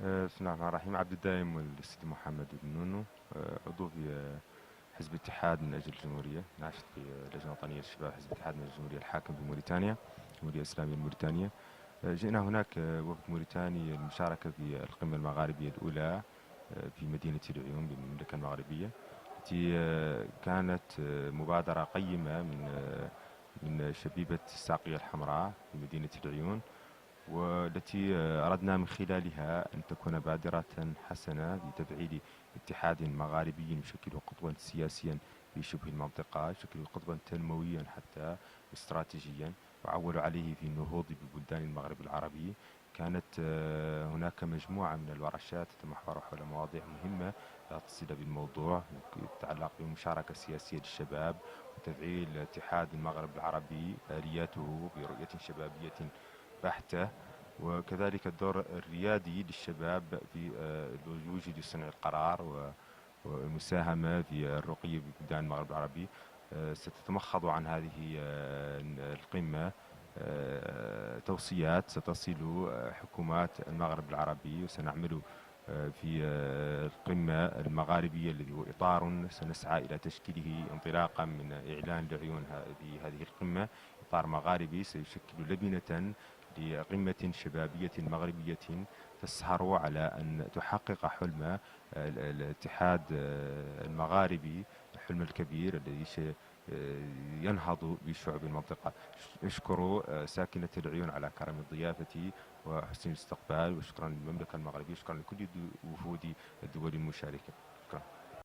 بسم الله الرحمن الرحيم. عبد الدايم والسيد محمد بن نونو، عضو في حزب الاتحاد من أجل الجمهورية، ناشط في اللجنة الوطنية للشباب حزب الاتحاد من أجل الجمهورية الحاكم في موريتانيا، الجمهورية الإسلامية لموريتانيا. جئنا هناك وفد موريتاني للمشاركة في القمة المغاربية الأولى في مدينة العيون بالمملكة المغربية، التي كانت مبادرة قيمة من شبيبة الساقية الحمراء في مدينة العيون، والتي أردنا من خلالها أن تكون بادرة حسنة لتفعيل اتحاد مغاربي يشكل قطبا سياسيا في شبه المنطقة، يشكل قطبا تنمويا حتى استراتيجيا يعول عليه في النهوض ببلدان المغرب العربي. كانت هناك مجموعة من الورشات تتمحور حول مواضيع مهمة لا تصل بالموضوع، تتعلق بالمشاركة السياسية للشباب وتفعيل اتحاد المغرب العربي آلياته برؤية شبابية بحتة، وكذلك الدور الريادي للشباب في اللجوء لصنع القرار والمساهمة في الرقي ببلدان المغرب العربي. ستتمخض عن هذه القمة توصيات ستصل حكومات المغرب العربي، وسنعمل في القمة المغاربية الذي هو إطار سنسعى إلى تشكيله انطلاقا من إعلان العيون هذه القمة. إطار مغاربي سيشكل لبنة لقمة شبابية مغربية تسهر على أن تحقق حلم الاتحاد المغاربي، الحلم الكبير الذي ينهض بشعوب المنطقة. أشكر ساكنة العيون على كرم الضيافة وحسن الاستقبال، وشكرا للمملكة المغربية، شكرا لكل وفود الدول المشاركة.